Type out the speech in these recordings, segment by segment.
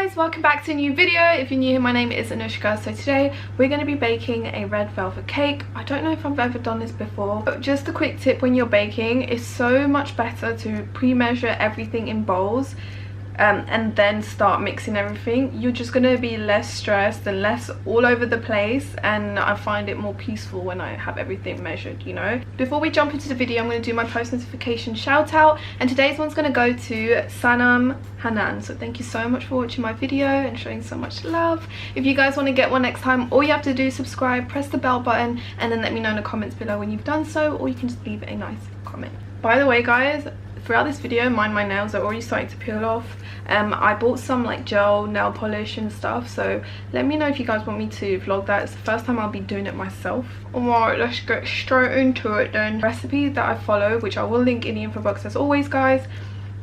guys, welcome back to a new video. If you're new here, my name is Anushka. So today we're going to be baking a red velvet cake. I don't know if I've ever done this before, but just a quick tip: when you're baking, it's so much better to pre-measure everything in bowls and then start mixing everything. You're just going to be less stressed and less all over the place, and I find it more peaceful when I have everything measured, you know. Before we jump into the video, I'm going to do my post notification shout out, and today's one's going to go to Sanam Hanan. So thank you so much for watching my video and showing so much love. If you guys want to get one next time, all you have to do is subscribe, press the bell button, and then let me know in the comments below when you've done so, or you can just leave a nice comment. By the way guys, throughout this video, my nails are already starting to peel off. I bought some like gel nail polish and stuff, so let me know if you guys want me to vlog that. It's the first time I'll be doing it myself. Alright, let's get straight into it then. The recipe that I follow, which I will link in the info box as always guys,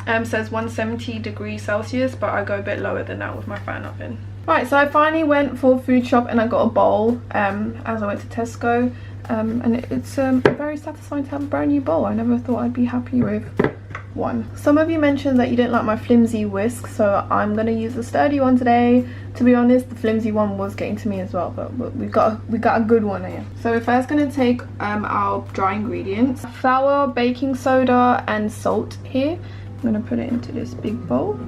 says 170 degrees Celsius, but I go a bit lower than that with my fan oven. Right, so I finally went for food shop and I got a bowl as I went to Tesco, and it's very satisfying to have a brand new bowl. I never thought I'd be happy with one. Some of you mentioned that you didn't like my flimsy whisk, so I'm gonna use the sturdy one today. To be honest, the flimsy one was getting to me as well, but we got a good one here. So we're first gonna take our dry ingredients: flour, baking soda and salt. Here I'm gonna put it into this big bowl.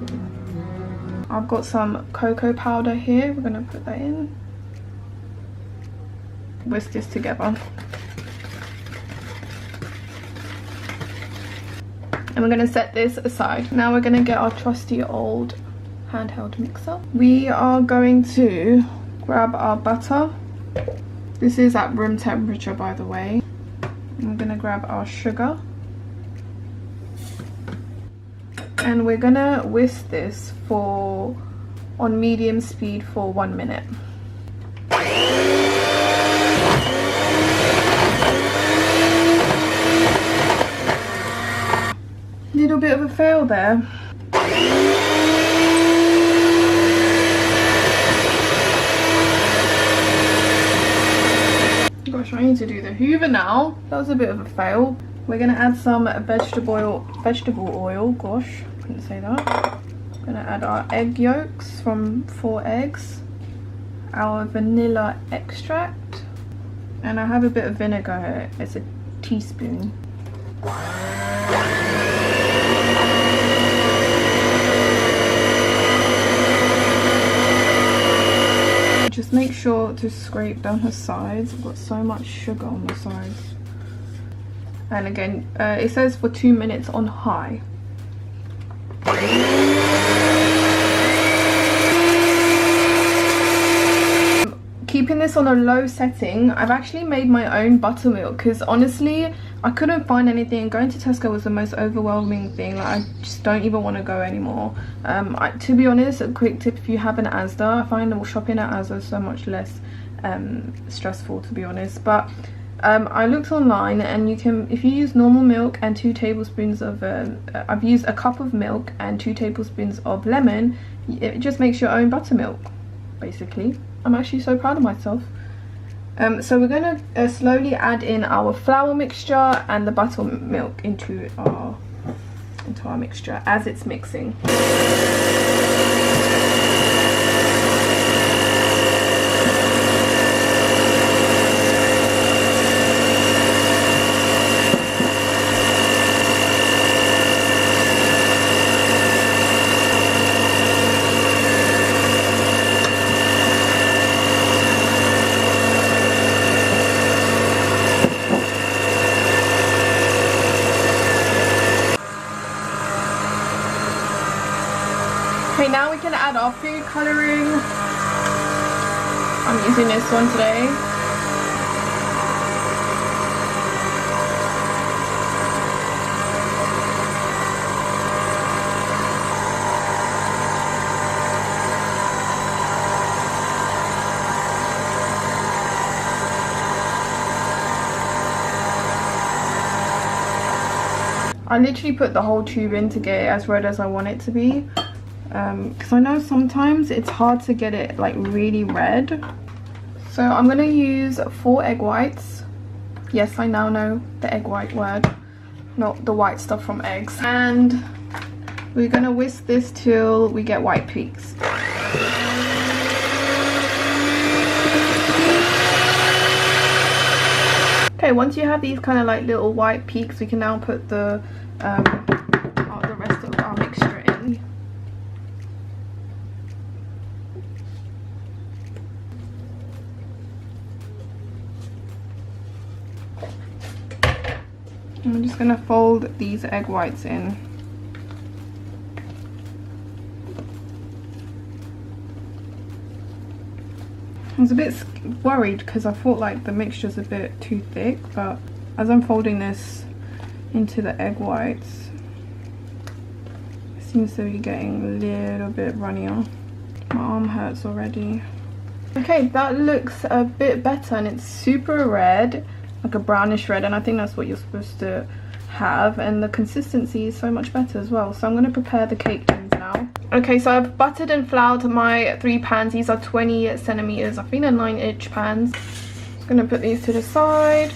I've got some cocoa powder here. We're gonna put that in, whisk this together, and we're going to set this aside. Now we're going to get our trusty old handheld mixer. We are going to grab our butter. This is at room temperature, by the way. I'm going to grab our sugar, and we're going to whisk this on medium speed for 1 minute. Little bit of a fail there. Gosh, I need to do the hoover now. That was a bit of a fail. We're gonna add some vegetable oil. Gosh, couldn't say that. We're gonna add our egg yolks from 4 eggs, our vanilla extract, and I have a bit of vinegar here. It's a teaspoon. Just make sure to scrape down her sides. I've got so much sugar on the sides. And again, it says for 2 minutes on high. Keeping this on a low setting, I've actually made my own buttermilk, because honestly I couldn't find anything. Going to Tesco was the most overwhelming thing. Like, I just don't even want to go anymore. To be honest, a quick tip: if you have an Asda, I find shopping at Asda so much less stressful, to be honest. But I looked online, and you can, if you use normal milk and 2 tablespoons of I've used a cup of milk and 2 tablespoons of lemon, it just makes your own buttermilk basically. I'm actually so proud of myself. So we're going to slowly add in our flour mixture and the buttermilk into our mixture as it's mixing. Okay, now we can add our food colouring. I'm using this one today. I literally put the whole tube in to get it as red as I want it to be. Because I know sometimes it's hard to get it like really red. So I'm going to use 4 egg whites. Yes, I now know the egg white word, not the white stuff from eggs. And we're going to whisk this till we get white peaks. Okay, once you have these kind of like little white peaks, we can now put the rest of our mixture in. I'm just going to fold these egg whites in. I was a bit worried because I thought like the mixture's a bit too thick, but as I'm folding this into the egg whites, it seems to be getting a little bit runnier. My arm hurts already. Okay, that looks a bit better and it's super red, like a brownish red, and I think that's what you're supposed to have, and the consistency is so much better as well. So I'm going to prepare the cake tins now. Okay, so I've buttered and floured my 3 pans. These are 20 centimeters, I think they're 9-inch pans. Just going to put these to the side.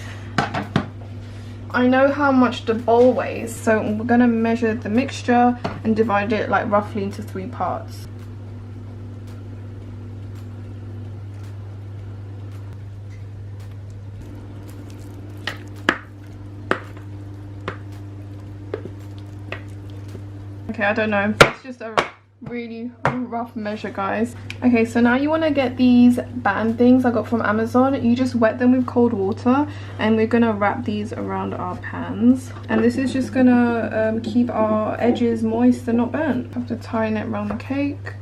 I know how much the bowl weighs, so we're going to measure the mixture and divide it like roughly into 3 parts. Okay, I don't know, it's just a really rough measure, guys. Okay, so now you want to get these band things I got from Amazon. You just wet them with cold water, and we're gonna wrap these around our pans, and this is just gonna keep our edges moist and not burnt. I have to tighten it around the cake.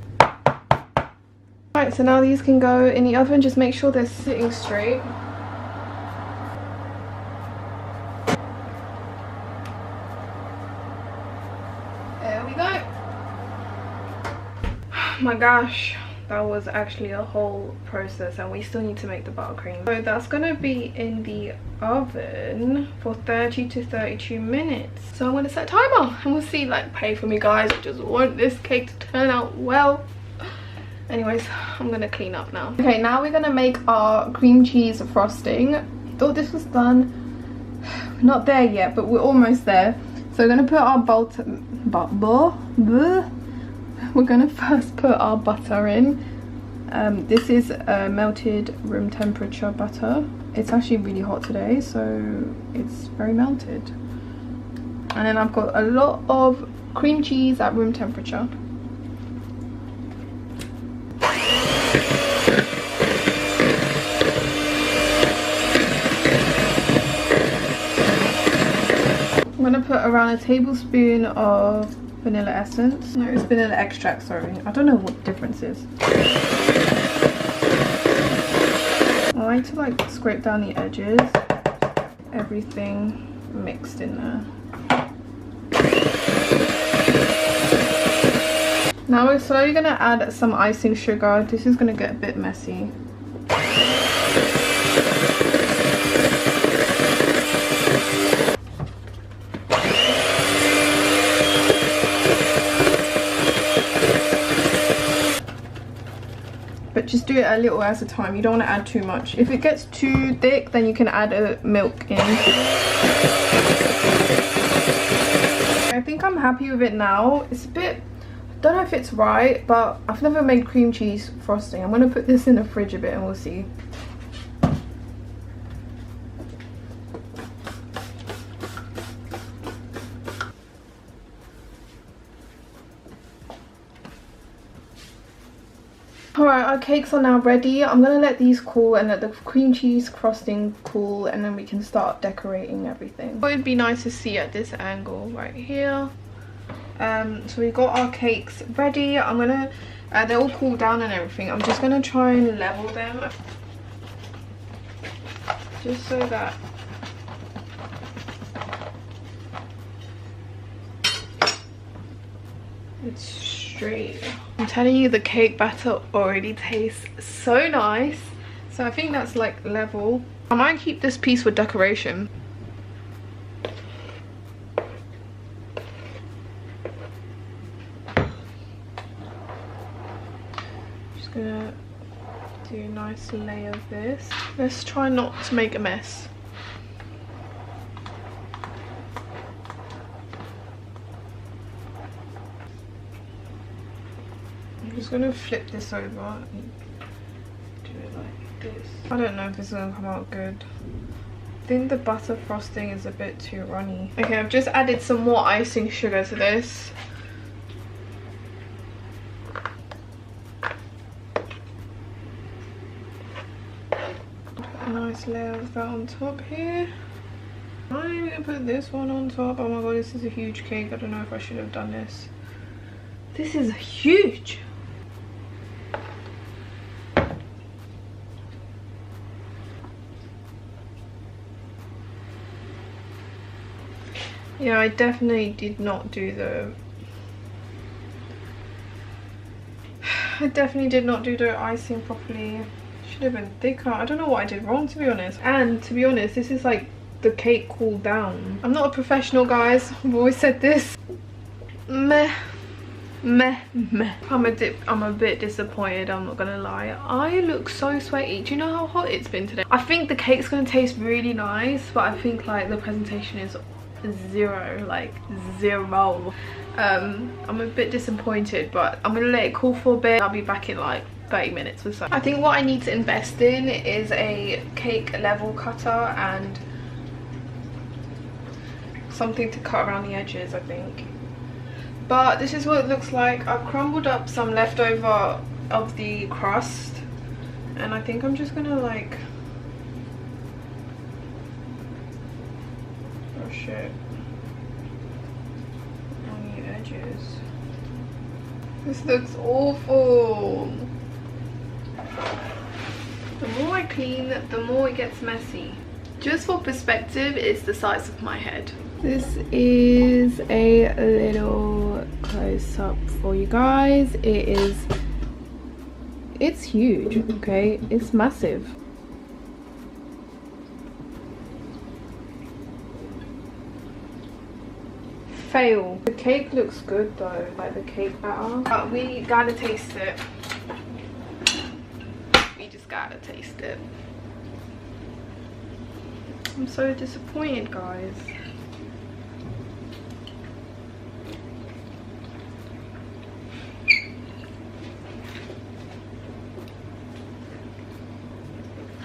Alright, so now these can go in the oven. Just make sure they're sitting straight. Oh my gosh, that was actually a whole process, and we still need to make the buttercream. So that's gonna be in the oven for 30 to 32 minutes. So I'm gonna set a timer and we'll see. Like, pray for me, guys, I just want this cake to turn out well. Anyways, I'm gonna clean up now. Okay, now we're gonna make our cream cheese frosting. Thought this was done. Not there yet, but we're almost there. So we're gonna put our we're gonna first put our butter in. This is melted room temperature butter. It's actually really hot today, so it's very melted. And then I've got a lot of cream cheese at room temperature. I'm gonna put around a tablespoon of vanilla essence. No, it's vanilla extract, sorry. I don't know what the difference is. I like to like scrape down the edges. Everything mixed in there. Now we're slowly gonna add some icing sugar. This is gonna get a bit messy. But just do it a little at a time. You don't want to add too much. If it gets too thick, then you can add milk in. I think I'm happy with it now. It's a bit, I don't know if it's right, but I've never made cream cheese frosting. I'm going to put this in the fridge a bit and we'll see. Alright, our cakes are now ready. I'm going to let these cool and let the cream cheese frosting cool, and then we can start decorating everything. It would be nice to see at this angle right here. So we got our cakes ready. I'm going to, they're all cooled down and everything. I'm just going to try and level them. Just so that it's straight. I'm telling you, the cake batter already tastes so nice. So I think that's like level. I might keep this piece for decoration. Just gonna do a nice layer of this. Let's try not to make a mess. just gonna flip this over and do it like this. I don't know if this is gonna come out good. I think the butter frosting is a bit too runny. Okay, I've just added some more icing sugar to this. A nice layer of that on top here. I'm gonna put this one on top. Oh my god, this is a huge cake. I don't know if I should have done this. This is huge. Yeah, I definitely did not do the icing properly. Should have been thicker. I don't know what I did wrong, to be honest. And to be honest, this is like the cake cooled down. I'm not a professional, guys. I've always said this. Meh. I'm a bit disappointed, I'm not gonna lie. I look so sweaty. Do you know how hot it's been today? I think the cake's gonna taste really nice, but I think like the presentation is zero, like zero. I'm a bit disappointed, but I'm gonna let it cool for a bit. I'll be back in like 30 minutes or so. I think what I need to invest in is a cake level cutter and something to cut around the edges, I think. But this is what it looks like. I've crumbled up some leftover of the crust, and I think I'm just gonna like brush it on the edges. This looks awful. The more I clean, the more it gets messy. Just for perspective, it's the size of my head. This is a little close-up for you guys. It's huge, okay? It's massive. Fail. The cake looks good though, like the cake batter. But we gotta taste it. We just gotta taste it. I'm so disappointed, guys.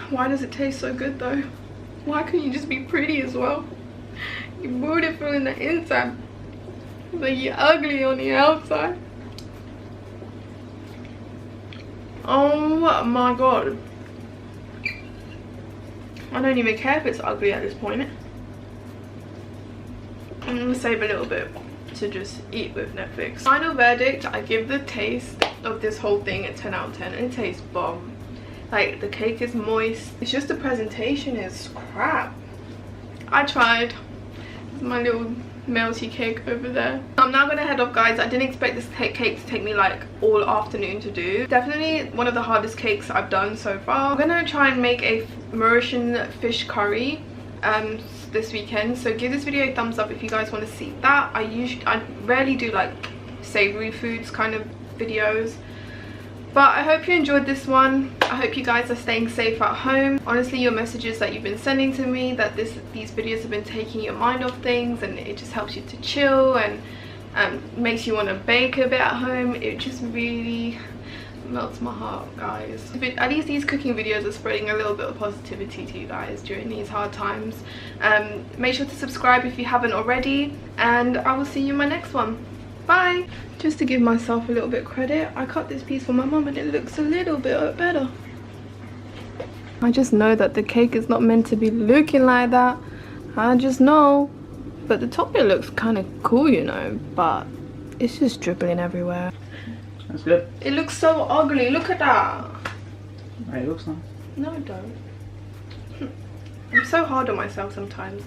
Why does it taste so good though? Why couldn't you just be pretty as well? You're beautiful in the inside, but you're ugly on the outside. Oh my god. I don't even care if it's ugly at this point. I'm gonna save a little bit to just eat with Netflix. Final verdict, I give the taste of this whole thing a 10 out of 10. It tastes bomb. Like, the cake is moist. It's just the presentation is crap. I tried. It's my little melty cake over there. I'm now gonna head off, guys. I didn't expect this cake to take me like all afternoon to do. Definitely one of the hardest cakes I've done so far. I'm gonna try and make a Mauritian fish curry this weekend, so give this video a thumbs up if you guys want to see that. I rarely do like savory foods kind of videos, but I hope you enjoyed this one. I hope you guys are staying safe at home. Honestly, your messages that you've been sending to me, that these videos have been taking your mind off things, and it just helps you to chill and makes you want to bake a bit at home. It just really melts my heart, guys. But at least these cooking videos are spreading a little bit of positivity to you guys during these hard times. Make sure to subscribe if you haven't already, and I will see you in my next one. Bye. Just to give myself a little bit of credit, I cut this piece for my mum and it looks a little bit better. I just know that the cake is not meant to be looking like that. I just know. But the top bit looks kind of cool, you know, but it's just dribbling everywhere. That's good. It looks so ugly. Look at that. Right, it looks nice. No, it don't. I'm so hard on myself sometimes.